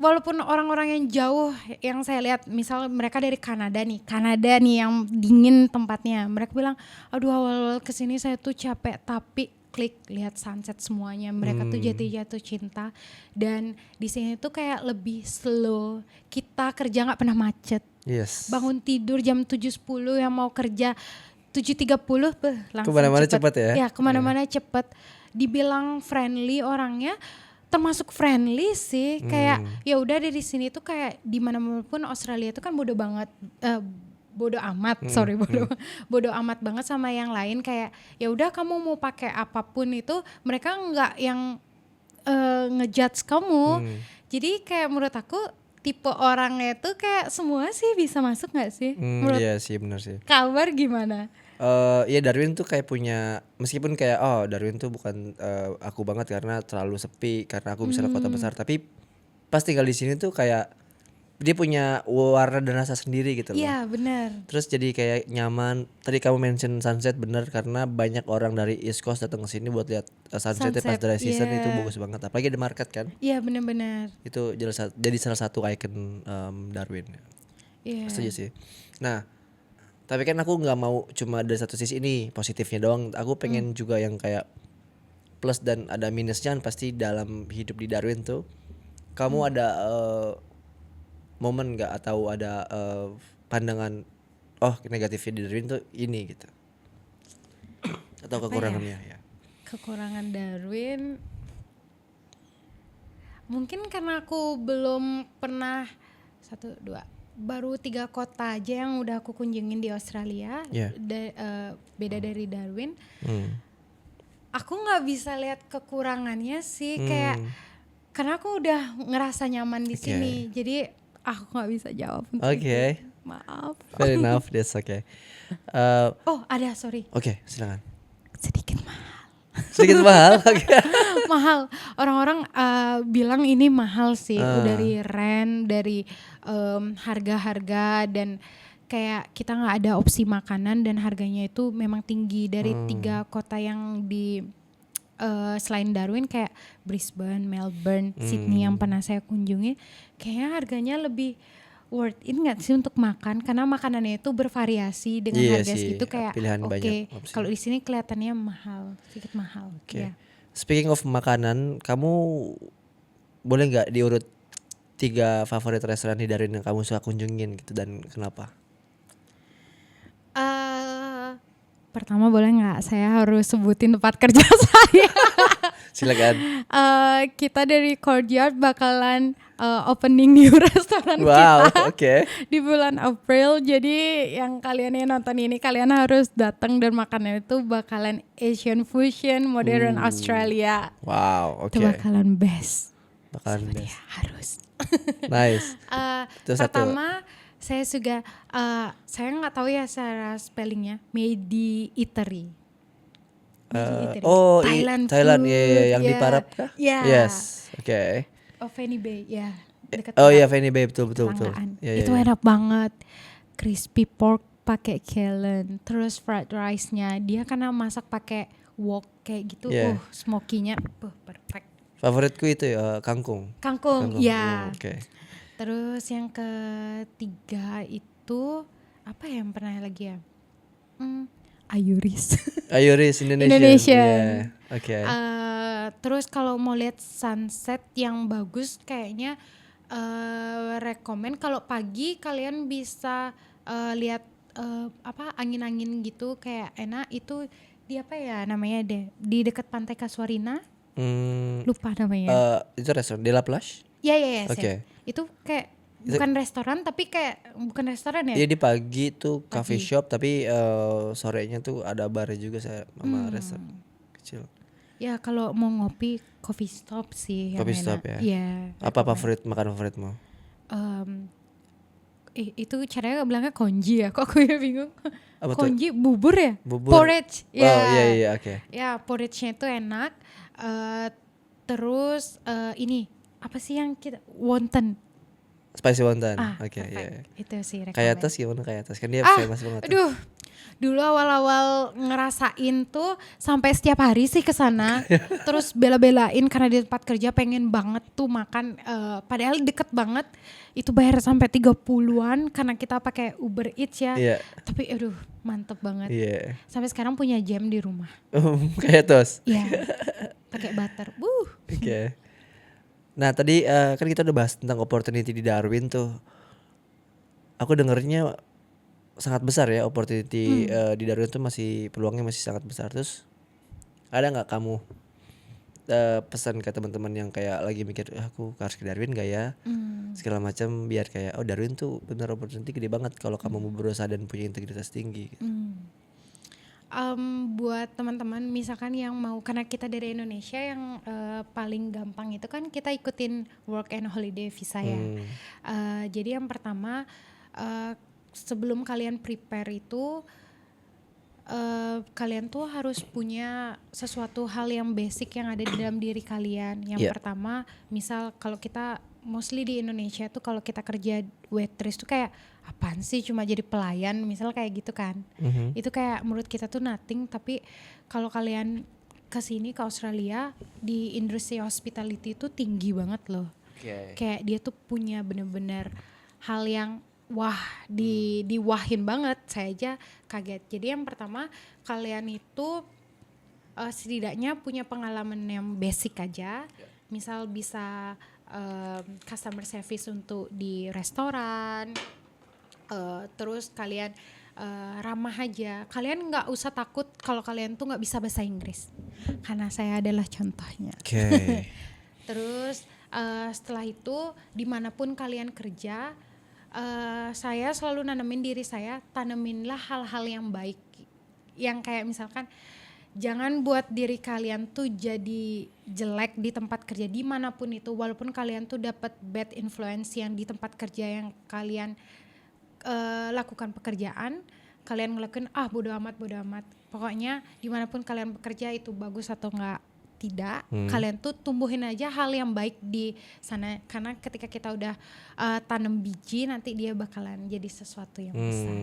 A: walaupun orang-orang yang jauh yang saya lihat, misal mereka dari Kanada nih yang dingin tempatnya, mereka bilang aduh awal-awal kesini saya tuh capek, tapi klik lihat sunset semuanya, mereka tuh jatuh cinta. Dan di sini tuh kayak lebih slow, kita kerja nggak pernah macet. Bangun tidur jam 7.10, yang mau kerja 7.30 langsung
B: kemana-mana cepet ya?
A: Kemana-mana cepet. Dibilang friendly orangnya, termasuk friendly sih. Kayak ya udah dari sini tuh kayak di mana pun Australia tuh kan mudah banget bodo amat, sorry bodo amat banget sama yang lain, kayak ya udah kamu mau pakai apapun itu, mereka nggak yang ngejudge kamu. Jadi kayak menurut aku tipe orangnya itu kayak semua sih bisa masuk nggak sih? Menurut
B: Iya sih benar sih.
A: kabar gimana?
B: Iya Darwin tuh kayak punya, meskipun kayak Darwin tuh bukan aku banget karena terlalu sepi karena aku bisa kota besar, tapi pas tinggal di sini tuh kayak dia punya warna dan rasa sendiri gitu loh.
A: Iya benar.
B: Terus jadi kayak nyaman. Tadi kamu mention sunset, bener, karena banyak orang dari East Coast datang ke sini buat lihat sunsetnya pas
A: Sunset,
B: dry season.
A: iya.
B: Itu bagus banget. Apalagi ada market kan.
A: Iya benar-benar.
B: Itu jadi salah satu icon Darwin.
A: Iya.
B: Setuju sih. Nah, tapi kan aku nggak mau cuma dari satu sisi ini positifnya doang. Aku pengen juga yang kayak plus dan ada minusnya. Pasti dalam hidup di Darwin tuh kamu ada momen nggak atau ada pandangan negatifnya di Darwin tuh ini gitu, atau
A: Apa
B: kekurangannya ya.
A: Kekurangan Darwin mungkin karena aku belum pernah baru 3 kota aja yang udah aku kunjungin di Australia.
B: Iya.
A: Beda dari Darwin. Aku nggak bisa lihat kekurangannya sih, kayak karena aku udah ngerasa nyaman di sini, jadi aku nggak bisa jawab untuk
B: Oke.
A: itu. Maaf.
B: Fair enough, that's okay.
A: Oh ada, sorry,
B: Oke, silakan.
A: sedikit mahal.
B: Sedikit mahal. Oke.
A: Mahal. Orang-orang bilang ini mahal sih, dari rent, dari harga-harga, dan kayak kita nggak ada opsi makanan dan harganya itu memang tinggi. Dari 3 kota yang di selain Darwin kayak Brisbane, Melbourne, Sydney yang pernah saya kunjungi, kayaknya harganya lebih worth it nggak sih untuk makan, karena makanannya itu bervariasi dengan
B: Iya
A: harga
B: sih,
A: segitu, kayak
B: pilihan
A: oke,
B: banyak opsi.
A: kalau di sini kelihatannya mahal, sedikit mahal.
B: Oke.
A: Ya.
B: Speaking of makanan, kamu boleh nggak diurut 3 favorit restoran di Darwin yang kamu suka kunjungin gitu dan kenapa?
A: Pertama boleh nggak saya harus sebutin tempat kerja saya?
B: Silakan.
A: Kita dari Courtyard bakalan opening new restoran
B: Wow,
A: kita
B: oke.
A: di bulan April. Jadi yang kalian yang nonton ini, kalian harus datang, dan makanannya itu bakalan Asian fusion, modern Australia.
B: Wow, oke.
A: Itu bakalan best.
B: Bakalan
A: Seperti
B: best.
A: harus.
B: Nice. Itu satu.
A: Pertama saya juga saya nggak tahu ya cara spellingnya, Medi Eatery. Thailand
B: Thailand,
A: food,
B: iya, yang di
A: ya.
B: Parap kah?
A: Ya.
B: Yes, oke.
A: Fanny Bay, ya. Dekat
B: Oh iya,
A: Parap,
B: Fanny Bay, betul.
A: tetanggaan.
B: Iya,
A: Itu
B: iya.
A: enak banget. Crispy pork pakai kellen, terus fried rice-nya dia karena masak pakai wok kayak gitu.
B: Yeah.
A: Smoky-nya perfect.
B: Favoritku itu kangkung.
A: Kangkung, ya.
B: Oke.
A: Terus yang ketiga itu apa ya yang pernah lagi ya? Ayuris.
B: Ayuris Indonesian.
A: Indonesian.
B: Yeah, oke.
A: Terus kalau mau lihat sunset yang bagus, kayaknya rekomen kalau pagi kalian bisa lihat angin-angin gitu, kayak enak. Itu di apa ya namanya deh, di dekat pantai Kasuarina. Lupa namanya.
B: Itu restoran De La Plage?
A: Ya.
B: Oke.
A: Itu kayak bukan restoran, tapi kayak bukan restoran ya.
B: Iya, di pagi tuh coffee shop, tapi sorenya tuh ada barnya juga sama restoran kecil.
A: Ya kalau mau ngopi, coffee stop sih yang
B: Coffee
A: enak.
B: stop ya.
A: Iya.
B: Apa makanan favoritmu?
A: Itu caranya bilangnya konji ya, kok aku ya bingung.
B: Apa tuh?
A: Konji bubur ya?
B: Bubur.
A: Porridge. Ya.
B: Oh iya, oke.
A: Ya, porridge-nya itu enak. Terus ini apa sih yang kita wonton?
B: Spicy wonton. Oke,
A: Perfect.
B: iya.
A: Itu sih rekomen.
B: Kayak atas gimana kayak atas? Kan dia famous banget.
A: Aduh, dulu awal-awal ngerasain tuh sampai setiap hari sih ke sana. Terus bela-belain karena di tempat kerja pengen banget tuh makan, padahal deket banget. Itu bayar sampai 30-an karena kita pakai Uber Eats ya.
B: Iya.
A: Tapi aduh, mantep banget.
B: Iya.
A: Sampai sekarang punya jam di rumah.
B: Kayak tos.
A: Iya. Pakai butter.
B: Oke. Nah tadi kan kita udah bahas tentang opportunity di Darwin tuh. Aku dengernya sangat besar ya opportunity di Darwin tuh, masih peluangnya masih sangat besar. Terus ada nggak kamu pesan ke teman-teman yang kayak lagi mikir aku harus ke Darwin gak ya segala macam, biar kayak oh Darwin tuh bener opportunity gede banget kalau kamu mau berusaha dan punya integritas tinggi gitu.
A: Buat teman-teman misalkan yang mau, karena kita dari Indonesia yang paling gampang itu kan kita ikutin work and holiday visa ya. Jadi yang pertama sebelum kalian prepare itu kalian tuh harus punya sesuatu hal yang basic yang ada di dalam diri kalian. Yang pertama, misal kalau kita mostly di Indonesia tuh kalau kita kerja waitress tuh kayak apaan sih cuma jadi pelayan, misal kayak gitu kan. Itu kayak menurut kita tuh nothing, tapi kalau kalian kesini ke Australia di industri hospitality itu tinggi banget loh. Kayak dia tuh punya bener-bener hal yang wah diwahin banget, saya aja kaget. Jadi yang pertama kalian itu setidaknya punya pengalaman yang basic aja, misal bisa customer service untuk di restoran, terus kalian ramah aja. Kalian nggak usah takut kalau kalian tuh nggak bisa bahasa Inggris, karena saya adalah contohnya. Terus setelah itu dimanapun kalian kerja, saya selalu nanemin diri saya, taneminlah hal-hal yang baik, yang kayak misalkan jangan buat diri kalian tuh jadi jelek di tempat kerja dimanapun itu, walaupun kalian tuh dapat bad influence yang di tempat kerja yang kalian lakukan pekerjaan, kalian ngelakuin bodo amat, pokoknya dimanapun kalian bekerja itu bagus atau enggak tidak, kalian tuh tumbuhin aja hal yang baik di sana, karena ketika kita udah tanam biji nanti dia bakalan jadi sesuatu yang besar.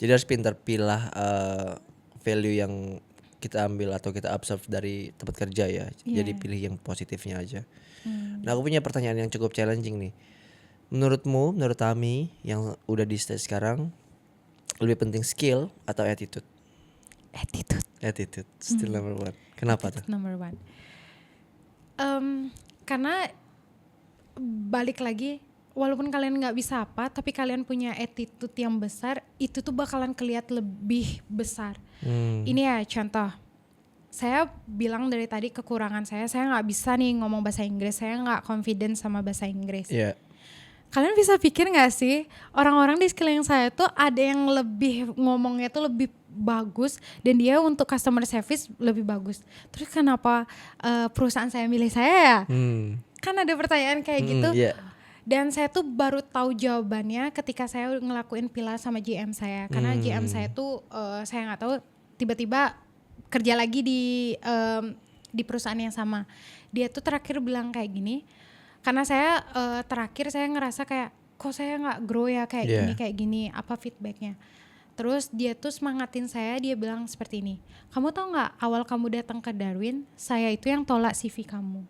B: Jadi harus pintar pilah value yang kita ambil atau kita absorb dari tempat kerja ya. Jadi pilih yang positifnya aja. Nah aku punya pertanyaan yang cukup challenging nih. Menurutmu, menurut Tami yang udah di stage sekarang, lebih penting skill atau attitude? Attitude still number one. Kenapa tuh?
A: Number one. Karena balik lagi, walaupun kalian nggak bisa apa, tapi kalian punya attitude yang besar, itu tuh bakalan kelihatan lebih besar. Ini ya contoh, saya bilang dari tadi kekurangan saya nggak bisa nih ngomong bahasa Inggris, saya nggak confident sama bahasa Inggris. Kalian bisa pikir nggak sih, orang-orang di sekeliling saya tuh ada yang lebih ngomongnya tuh lebih bagus dan dia untuk customer service lebih bagus. Terus kenapa perusahaan saya milih saya ya? Kan ada pertanyaan kayak gitu. Dan saya tuh baru tahu jawabannya ketika saya ngelakuin pilah sama GM saya. Karena GM saya tuh saya nggak tahu, tiba-tiba kerja lagi di perusahaan yang sama. Dia tuh terakhir bilang kayak gini, karena saya terakhir saya ngerasa kayak kok saya nggak grow ya kayak gini, apa feedbacknya. Terus dia tuh semangatin saya, dia bilang seperti ini, kamu tahu nggak awal kamu datang ke Darwin, saya itu yang tolak CV kamu.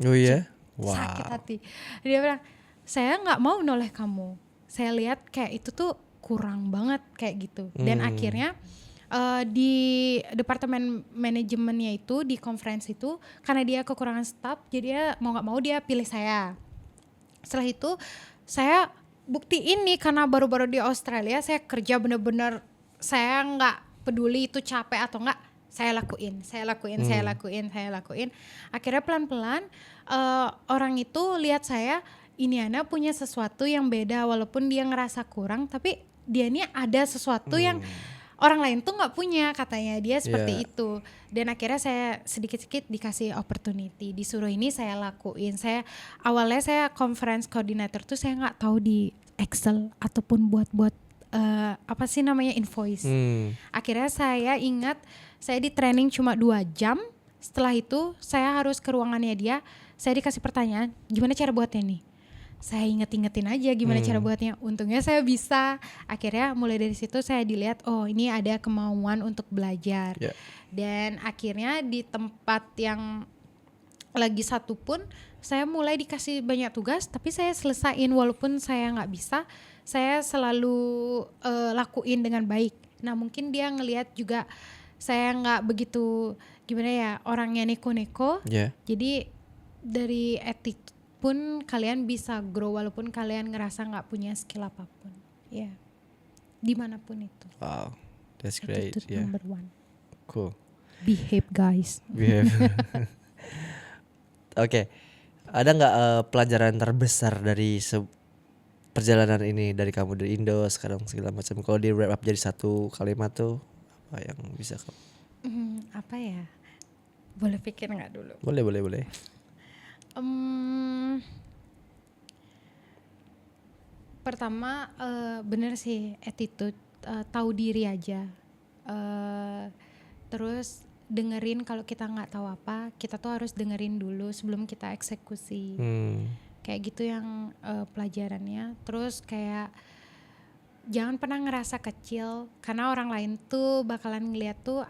B: Oh iya?
A: Sakit hati. Dia bilang, saya nggak mau noleh kamu, saya lihat kayak itu tuh kurang banget kayak gitu. Dan akhirnya di departemen manajemennya itu, di conference itu, karena dia kekurangan staff, jadi dia mau nggak mau dia pilih saya. Setelah itu saya buktiin nih, karena baru-baru di Australia saya kerja bener-bener, saya nggak peduli itu capek atau nggak, saya lakuin. Akhirnya pelan-pelan orang itu lihat saya, ini Ana punya sesuatu yang beda, walaupun dia ngerasa kurang, tapi dia ini ada sesuatu yang orang lain tuh nggak punya, katanya dia seperti itu. Dan akhirnya saya sedikit-sedikit dikasih opportunity, disuruh ini saya lakuin. Awalnya saya conference coordinator tuh saya nggak tahu di Excel ataupun buat apa sih namanya invoice. Akhirnya saya ingat saya di training cuma 2 jam. Setelah itu saya harus ke ruangannya dia, saya dikasih pertanyaan, gimana cara buatnya nih? Saya ingetin aja gimana cara buatnya. Untungnya saya bisa. Akhirnya mulai dari situ saya dilihat, oh ini ada kemauan untuk belajar. Dan akhirnya di tempat yang lagi satu pun saya mulai dikasih banyak tugas, tapi saya selesain walaupun saya nggak bisa, saya selalu lakuin dengan baik. Nah mungkin dia ngelihat juga saya nggak begitu gimana ya, orangnya neko-neko. Jadi dari attitude pun kalian bisa grow walaupun kalian ngerasa nggak punya skill apapun, dimanapun itu.
B: Wow, that's great.
A: Attitude number one.
B: Cool.
A: Behave guys.
B: Oke. Ada nggak pelajaran terbesar dari perjalanan ini dari kamu dari Indo sekarang segala macam? Kalau di wrap up jadi satu kalimat tuh apa yang bisa kamu?
A: Apa ya? Boleh pikir nggak dulu?
B: Boleh.
A: Em, Pertama bener sih attitude, tahu diri aja. Eh, Terus dengerin kalau kita nggak tahu apa, kita tuh harus dengerin dulu sebelum kita eksekusi. Kayak gitu yang pelajarannya. Terus kayak jangan pernah ngerasa kecil karena orang lain tuh bakalan ngeliat tuh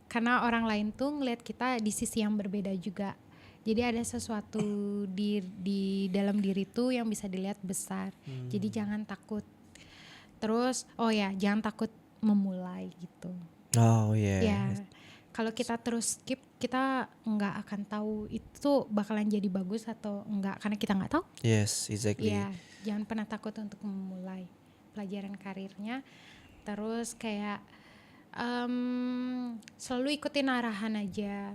A: karena orang lain tuh ngeliat kita di sisi yang berbeda juga. Jadi ada sesuatu di dalam diri tuh yang bisa dilihat besar. Jadi jangan takut. Terus jangan takut memulai gitu.
B: Oh yeah.
A: Ya, kalau kita terus skip, kita nggak akan tahu itu bakalan jadi bagus atau enggak karena kita nggak tahu.
B: Yes, exactly.
A: Ya, jangan pernah takut untuk memulai pelajaran karirnya. Terus kayak selalu ikutin arahan aja.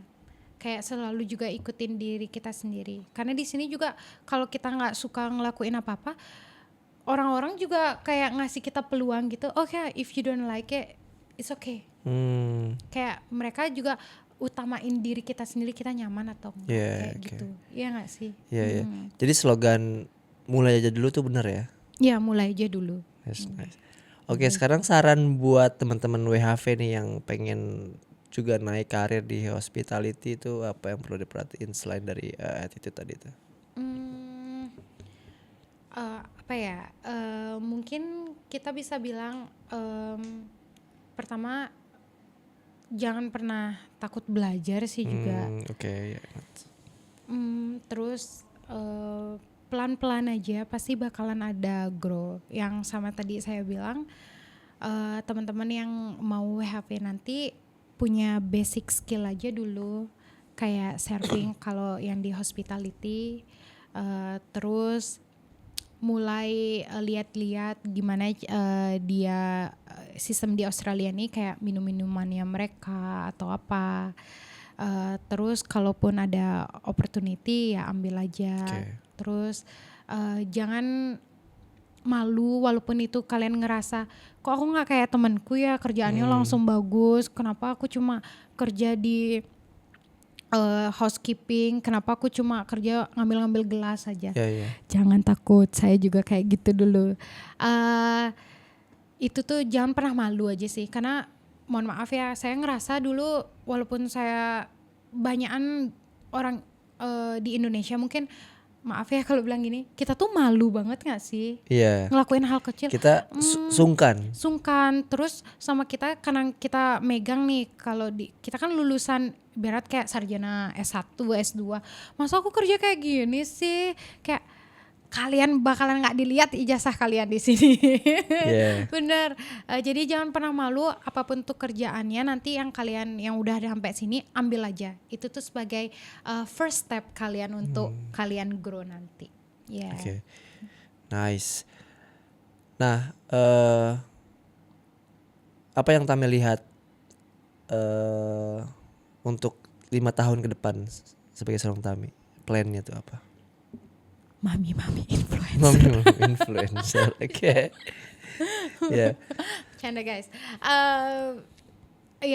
A: Kayak selalu juga ikutin diri kita sendiri. Karena di sini juga kalau kita nggak suka ngelakuin apa-apa, orang-orang juga kayak ngasih kita peluang gitu. Okay, if you don't like it, it's okay. Kayak mereka juga utamain diri kita sendiri, kita nyaman atau enggak, kayak gitu. Iya nggak sih?
B: Iya. Jadi slogan mulai aja dulu tuh bener ya?
A: Ya mulai aja dulu.
B: Yes, nice. Oke, sekarang saran buat teman-teman WHV nih yang pengen juga naik karir di hospitality itu apa yang perlu diperhatiin selain dari attitude tadi itu?
A: Apa ya? Mungkin kita bisa bilang pertama jangan pernah takut belajar sih juga.
B: Oke.
A: Terus pelan-pelan aja pasti bakalan ada grow. Yang sama tadi saya bilang teman-teman yang mau WHV nanti punya basic skill aja dulu kayak serving kalau yang di hospitality. Terus mulai lihat-lihat gimana dia sistem di Australia nih kayak minum-minumannya mereka atau apa. Terus kalaupun ada opportunity ya ambil aja. Terus jangan malu walaupun itu kalian ngerasa kok aku nggak kayak temanku ya kerjaannya langsung bagus, kenapa aku cuma kerja di housekeeping, kenapa aku cuma kerja ngambil-ngambil gelas aja. Jangan takut, saya juga kayak gitu dulu. Itu tuh jangan pernah malu aja sih, karena mohon maaf ya, saya ngerasa dulu walaupun saya banyakan orang di Indonesia mungkin, maaf ya kalau bilang gini, kita tuh malu banget gak sih ngelakuin hal kecil.
B: Kita sungkan. Terus sama kita karena kita megang nih, kalau kita kan lulusan berat kayak sarjana S1, S2. Masa aku kerja kayak gini sih? Kayak kalian bakalan nggak dilihat ijazah kalian di sini. Bener. Jadi jangan pernah malu apapun tuh kerjaannya, nanti yang kalian yang udah sampai sini ambil aja. Itu tuh sebagai first step kalian untuk kalian grow nanti. Oke. Nice. Nah, apa yang Tami lihat untuk 5 tahun ke depan sebagai seorang Tami? Plannya tuh apa?
A: Mami influencer.
B: Mami influencer. Oke. Ya.
A: Canda guys. 5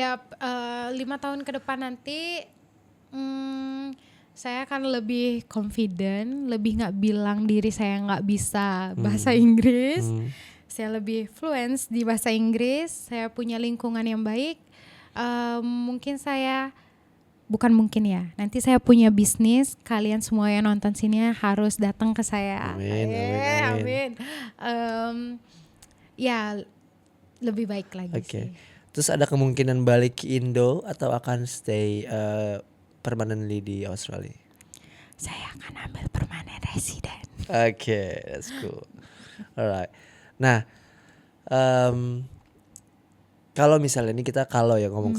A: tahun ke depan nanti saya akan lebih confident, lebih nggak bilang diri saya nggak bisa bahasa Inggris. Saya lebih fluent di bahasa Inggris. Saya punya lingkungan yang baik. Nanti saya punya bisnis, kalian semua yang nonton sini harus datang ke saya. Amin. Ya lebih baik lagi sih.
B: Terus ada kemungkinan balik ke Indo atau akan stay permanently di Australia?
A: Saya akan ambil permanent resident.
B: Oke, that's cool. Alright. Nah, kalau misalnya ini kita ngomong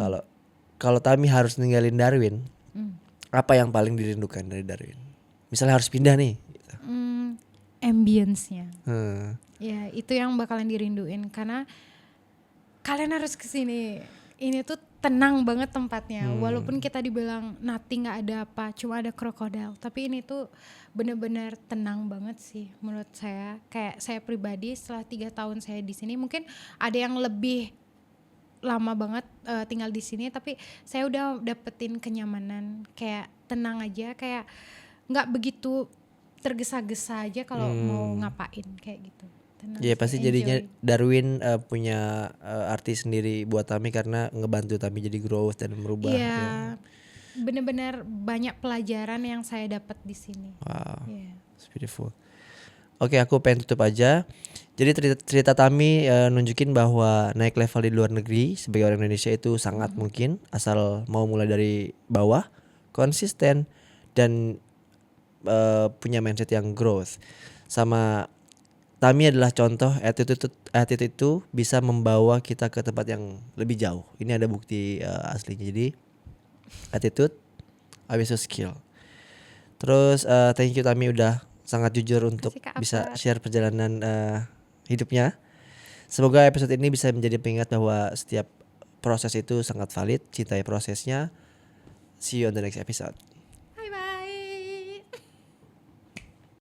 B: kalau Tami harus ninggalin Darwin, apa yang paling dirindukan dari Darwin? Misalnya harus pindah nih. Gitu.
A: Ambience-nya. Ya itu yang bakalan dirinduin karena kalian harus kesini. Ini tuh tenang banget tempatnya. Walaupun kita dibilang nothing, nggak ada apa, cuma ada krokodil, tapi ini tuh bener-bener tenang banget sih menurut saya. Kayak saya pribadi setelah 3 tahun saya di sini, mungkin ada yang lebih lama banget tinggal di sini, tapi saya udah dapetin kenyamanan, kayak tenang aja, kayak nggak begitu tergesa-gesa aja kalau mau ngapain kayak gitu. Tenang
B: Ya
A: sih,
B: pasti jadinya
A: enjoy.
B: Darwin punya arti sendiri buat Tami karena ngebantu Tami jadi growth dan merubah
A: Iya,
B: ya.
A: bener-bener banyak pelajaran yang saya dapat di sini.
B: Wow,
A: Iya.
B: it's beautiful. Oke, aku pengen tutup aja. Jadi cerita Tami nunjukin bahwa naik level di luar negeri sebagai orang Indonesia itu sangat mungkin asal mau mulai dari bawah, konsisten dan punya mindset yang growth. Sama Tami adalah contoh attitude itu bisa membawa kita ke tempat yang lebih jauh. Ini ada bukti aslinya. Jadi attitude, habis itu skill. Terus thank you Tami udah sangat jujur untuk
A: Kasih Kak
B: bisa
A: Afat.
B: share perjalanan hidupnya. Semoga episode ini bisa menjadi pengingat bahwa setiap proses itu sangat valid. Cintai prosesnya. See you on the next episode.